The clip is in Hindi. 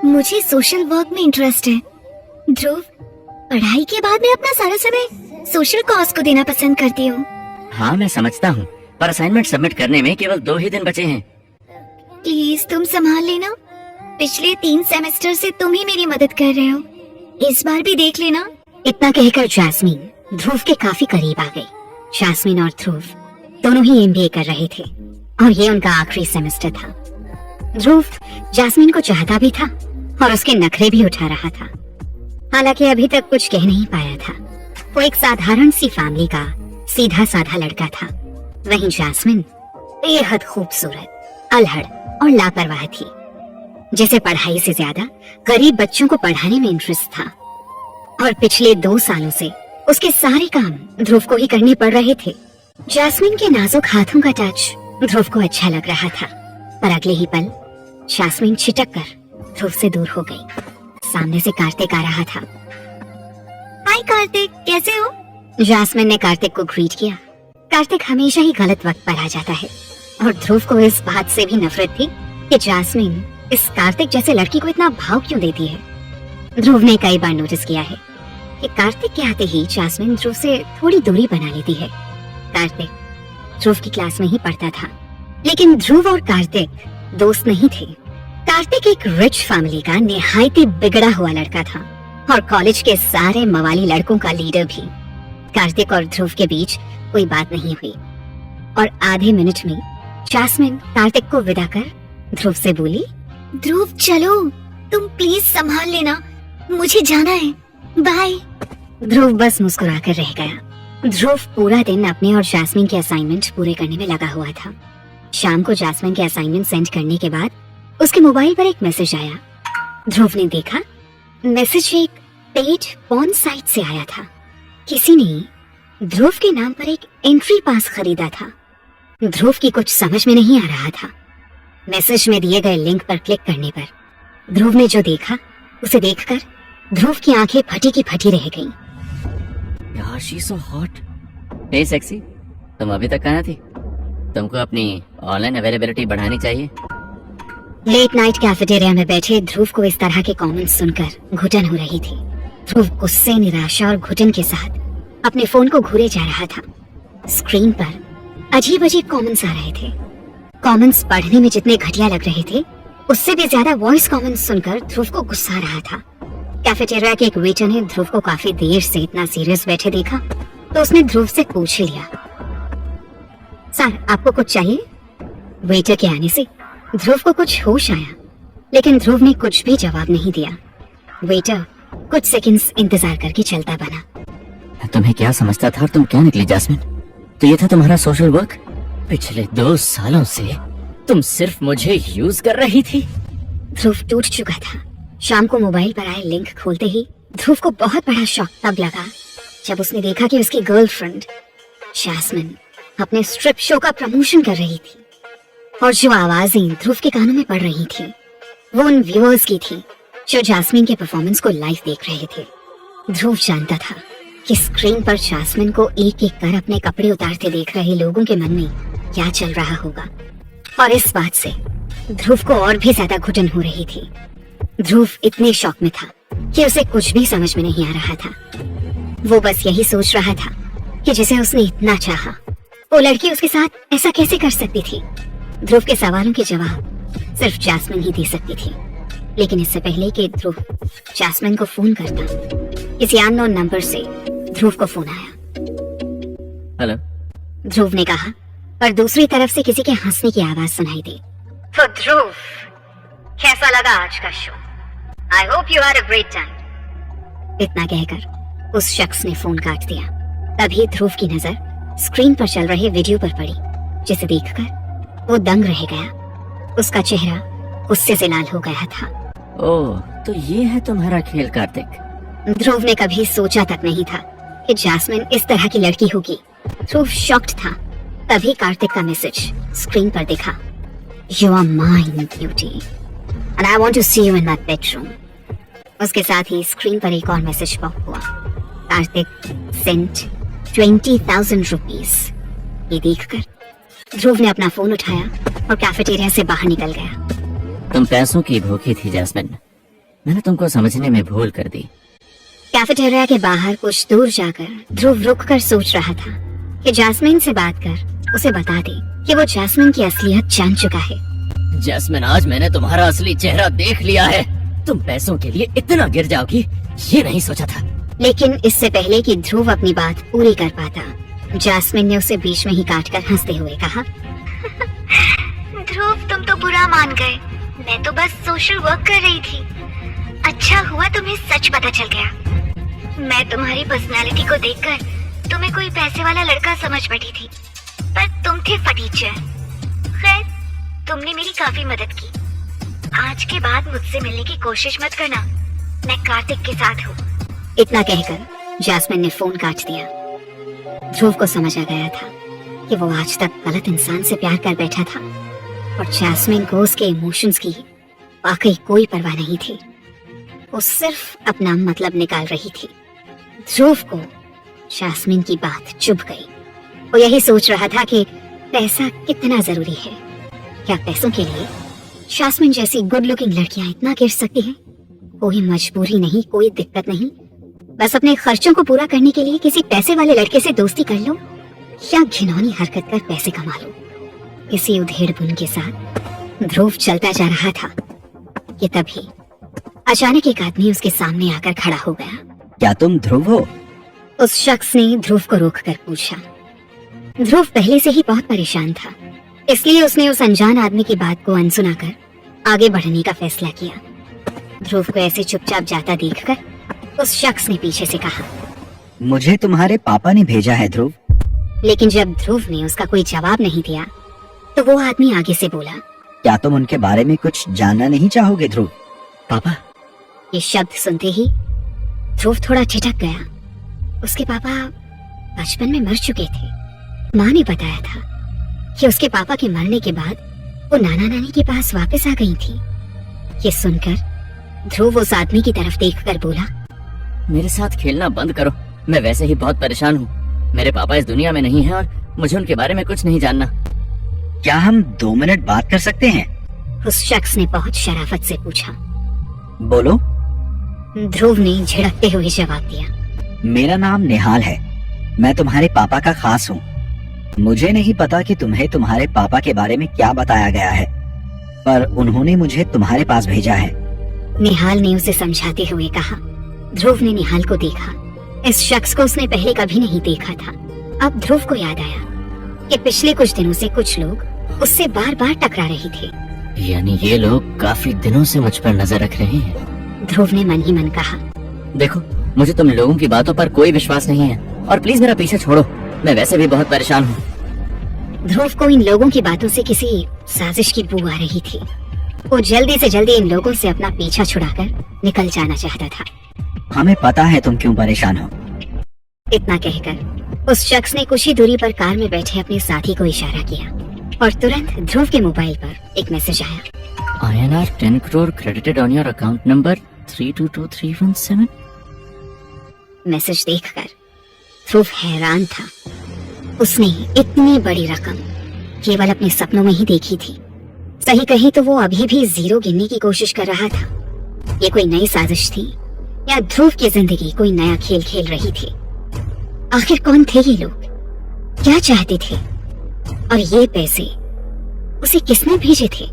मुझे सोशल वर्क में इंटरेस्ट है। ध्रुव, पढ़ाई के बाद मैं अपना सारा समय सोशल कॉज को देना पसंद करती हूँ। हाँ मैं समझता हूँ, पर असाइनमेंट सबमिट करने में केवल 2 ही दिन बचे हैं। प्लीज तुम संभाल लेना। पिछले 3 सेमेस्टर से तुम ही मेरी मदद कर रहे हो, इस बार भी देख लेना। इतना कहकर जैस्मिन ध्रुव के काफी करीब आ गई। जैस्मिन और ध्रुव दोनों ही एमबीए कर रहे थे और ये उनका आखिरी सेमेस्टर था। ध्रुव जैस्मिन को चाहता भी था और उसके नखरे भी उठा रहा था, हालांकि अभी तक कुछ कह नहीं पाया था। वो एक साधारण सी फैमिली का सीधा साधा लड़का था। वहीं जैस्मिन बेहद खूबसूरत, अल्हड़ और लापरवाह थी, जिसे पढ़ाई से ज्यादा गरीब बच्चों को पढ़ाने में इंटरेस्ट था। और पिछले 2 सालों से उसके सारे काम ध्रुव को ही करने पड़ रहे थे। जैस्मिन के नाजुक हाथों का टच ध्रुव को अच्छा लग रहा था, पर अगले ही पल जैस्मिन छिटक कर ध्रुव से दूर हो गई। सामने से कार्तिक आ रहा था। हाय कार्तिक, कैसे हो? जैस्मिन ने कार्तिक को ग्रीट किया। कार्तिक हमेशा ही गलत वक्त पर आ जाता है और ध्रुव को इस बात से भी नफरत थी कि जैस्मिन इस कार्तिक जैसे लड़की को इतना भाव क्यों देती है। ध्रुव ने कई बार नोटिस किया है कि कार्तिक के आते ही जैस्मिन ध्रुव से थोड़ी दूरी बना लेती है। कार्तिक ध्रुव की क्लास में ही पढ़ता था, लेकिन ध्रुव और कार्तिक दोस्त नहीं थे। कार्तिक एक रिच फैमिली का निहायती बिगड़ा हुआ लड़का था और कॉलेज के सारे मवाली लड़कों का लीडर भी। कार्तिक और ध्रुव के बीच कोई बात नहीं हुई और आधे मिनट में जैस्मिन कार्तिक को विदा कर ध्रुव से बोली, ध्रुव चलो, तुम प्लीज संभाल लेना, मुझे जाना है, बाय। ध्रुव बस मुस्कुराकर रह गया। ध्रुव पूरा दिन अपने और जैस्मिन के असाइनमेंट पूरे करने में लगा हुआ था। शाम को जैस्मिन के असाइनमेंट सेंड करने के बाद उसके मोबाइल पर एक मैसेज आया। ध्रुव ने देखा, मैसेज एक पेड पॉर्न साइट से आया था। किसी ने ध्रुव के नाम पर एक एंट्री पास खरीदा था। ध्रुव की कुछ समझ में नहीं आ रहा था। मैसेज में दिए गए लिंक पर क्लिक करने पर ध्रुव ने जो देखा उसे देखकर ध्रुव की आंखें फटी की फटी रह गईं। यार she so hot. Hey sexy, तुम अभी तक कहाँ थी? तुमको अपनी ऑनलाइन अवेलेबिलिटी बढ़ानी चाहिए। लेट नाइट कैफेटेरिया में बैठे ध्रुव को इस तरह के कमेंट्स सुनकर घुटन हो रही थी। ध्रुव गुस्से, निराशा और घुटन के साथ अपने फोन को घूरे जा रहा था। स्क्रीन पर अजीब अजीब कमेंट्स आ रहे थे। कमेंट्स पढ़ने में जितने घटिया लग रहे थे, उससे भी ज्यादा वॉइस कमेंट्स सुनकर ध्रुव को गुस्सा आ रहा था। कैफेटेरिया के एक वेटर ने ध्रुव को काफी देर से इतना सीरियस बैठे देखा तो उसने ध्रुव से पूछ लिया, सर आपको कुछ चाहिए? वेटर के आने से ध्रुव को कुछ होश आया, लेकिन ध्रुव ने कुछ भी जवाब नहीं दिया। वेटर कुछ सेकंड्स इंतजार करके चलता बना। तुम्हें क्या समझता था और तुम क्या निकली जैस्मिन? तो ये था तुम्हारा सोशल वर्क? पिछले 2 सालों से तुम सिर्फ मुझे यूज कर रही थी। ध्रुव टूट चुका था। शाम को मोबाइल पर आए लिंक खोलते ही ध्रुव को बहुत बड़ा शॉक तब लगा जब उसने देखा कि उसकी गर्लफ्रेंड जैस्मिन अपने स्ट्रिप शो का प्रमोशन कर रही थी और जो आवाजें ध्रुव के कानों में पड़ रही थी वो उन व्यूअर्स की थी जो जैस्मिन के परफॉर्मेंस को लाइव देख रहे थे। ध्रुव जानता था कि स्क्रीन पर जैस्मिन को एक एक कर अपने कपड़े उतारते देख रहे लोगों के मन में क्या चल रहा होगा, और इस बात से ध्रुव को और भी ज्यादा घुटन हो रही थी। ध्रुव इतने शॉक में था कि उसे कुछ भी समझ में नहीं आ रहा था। वो बस यही सोच रहा था कि जिसे उसने इतना चाहा, वो लड़की उसके साथ ऐसा कैसे कर सकती थी। ध्रुव के सवालों के जवाब सिर्फ जैस्मिन ही दे सकती थी, लेकिन इससे पहले कि ध्रुव जैस्मिन को फोन करता, किसी अननोन नंबर से ध्रुव को फोन आया। हेलो, ध्रुव ने कहा, पर दूसरी तरफ से किसी के हंसने की आवाज सुनाई दी। तो ध्रुव, कैसा लगा आज का show? I hope you had a great time. इतना कहकर उस शख्स ने फोन काट दिया। तभी ध्रुव की नजर स्क्रीन पर चल रहे वीडियो पर पड़ी, जिसे देखकर वो दंग रह गया। उसका चेहरा गुस्से से लाल हो गया था। ओह, तो ये है तुम्हारा खेल कार्तिक। ध्रुव ने कभी सोचा तक नहीं था कि जैस्मिन इस तरह की लड़की होगी। ध्रुव शॉक्ड था। तभी कार्तिक का मैसेज स्क्रीन पर दिखा। You are mine beauty and I want to see you in my bedroom. उसके साथ ही स्क्रीन पर एक और मैसेज पॉप हुआ। Kartik sent 20,000 rupees. ये देखकर ध्रुव ने अपना फोन उठाया और कैफेटेरिया से बाहर निकल गया। तुम पैसों की भूखी थी जैस्मिन, मैंने तुमको समझने में भूल कर दी। कैफेटेरिया के बाहर कुछ दूर जाकर ध्रुव रुक कर सोच रहा था कि जैस्मिन से बात कर उसे बता दे कि वो जैस्मिन की असलियत जान चुका है। जैस्मिन, आज मैंने तुम्हारा असली चेहरा देख लिया है। तुम पैसों के लिए इतना गिर जाओगी ये नहीं सोचा था। लेकिन इससे पहले कि ध्रुव अपनी बात पूरी कर पाता, जैस्मिन ने उसे बीच में ही काटकर हंसते हुए कहा, ध्रुव तुम तो बुरा मान गए, मैं तो बस सोशल वर्क कर रही थी। अच्छा हुआ तुम्हें सच पता चल गया। मैं तुम्हारी पर्सनालिटी को देखकर तुम्हें कोई पैसे वाला लड़का समझ बैठी थी, पर तुम थे फटीचर। खैर, तुमने मेरी काफी मदद की। आज के बाद मुझसे मिलने की कोशिश मत करना, मैं कार्तिक के साथ हूँ। इतना कहकर जैस्मिन ने फोन काट दिया। ध्रुव को समझ आ गया था कि वो आज तक गलत इंसान से प्यार कर बैठा था और जैस्मिन को उसके इमोशंस की वाकई कोई परवाह नहीं थी। वो सिर्फ अपना मतलब निकाल रही थी। ध्रुव को जैस्मिन की बात चुभ गई। वो यही सोच रहा था कि पैसा कितना जरूरी है। क्या पैसों के लिए जैस्मिन जैसी गुड लुकिंग लड़कियां इतना गिर सकती हैं? कोई मजबूरी नहीं, कोई दिक्कत नहीं, बस अपने खर्चों को पूरा करने के लिए किसी पैसे वाले लड़के से दोस्ती कर लो या घिनौनी हरकत कर पैसे कमा लो। किसी उधेड़ बुन के साथ ध्रुव चलता जा रहा था कि तभी अचानक एक आदमी उसके सामने आकर खड़ा हो गया। क्या तुम ध्रुव हो? उस शख्स ने ध्रुव को रोककर पूछा। ध्रुव पहले से ही बहुत परेशान था, इसलिए उसने उस अनजान आदमी की बात को अनसुना कर आगे बढ़ने का फैसला किया। ध्रुव को ऐसे चुपचाप जाता देखकर उस शख्स ने पीछे से कहा, मुझे तुम्हारे पापा ने भेजा है ध्रुव। लेकिन जब ध्रुव ने उसका कोई जवाब नहीं दिया तो वो आदमी आगे से बोला, क्या तुम उनके बारे में कुछ जानना नहीं चाहोगे ध्रुव? पापा? ये शब्द सुनते ही ध्रुव थोड़ा ठिठक गया। उसके पापा बचपन में मर चुके थे। माँ ने बताया था कि उसके पापा के मरने के बाद वो नाना नानी के पास वापस आ गई थी। ये सुनकर ध्रुव उस आदमी की तरफ देखकर बोला, मेरे साथ खेलना बंद करो, मैं वैसे ही बहुत परेशान हूँ। मेरे पापा इस दुनिया में नहीं हैं और मुझे उनके बारे में कुछ नहीं जानना। क्या हम 2 मिनट बात कर सकते हैं? उस शख्स ने बहुत शराफत से पूछा। बोलो। ध्रुव ने झिड़कते हुए जवाब दिया, मेरा नाम निहाल है, मैं तुम्हारे पापा का खास हूँ। मुझे नहीं पता कि तुम्हें तुम्हारे पापा के बारे में क्या बताया गया है, पर उन्होंने मुझे तुम्हारे पास भेजा है। निहाल ने उसे समझाते हुए कहा। ध्रुव ने निहाल को देखा। इस शख्स को उसने पहले कभी नहीं देखा था। अब ध्रुव को याद आया कि पिछले कुछ दिनों से कुछ लोग उससे बार बार टकरा रहे थे। यानी ये लोग काफी दिनों से मुझ पर नजर रख रहे हैं। ध्रुव ने मन ही मन कहा, देखो, मुझे तुम लोगों की बातों पर कोई विश्वास नहीं है और प्लीज मेरा पीछे छोड़ो, मैं वैसे भी बहुत परेशान हूँ। ध्रुव को इन लोगों की बातों से किसी साजिश की बू आ रही थी। वो जल्दी से जल्दी इन लोगों से अपना पीछा छुड़ाकर निकल जाना चाहता था। हमें पता है तुम क्यों परेशान हो। इतना कहकर उस शख्स ने कुछ ही दूरी पर कार में बैठे अपने साथी को इशारा किया और तुरंत ध्रुव के मोबाइल पर एक मैसेज आया। INR 10 crore credited on your account number 322317। Message देखकर ध्रुव हैरान था। उसने इतनी बड़ी रकम केवल अपने सपनों में ही देखी थी। सही कहीं तो वो अभी भी जीरो गिनने की कोशिश कर रहा था। ये कोई नई साजिश थी या ध्रुव की जिंदगी कोई नया खेल खेल रही थी? आखिर कौन थे ये लोग, क्या चाहते थे और ये पैसे उसे किसने भेजे थे?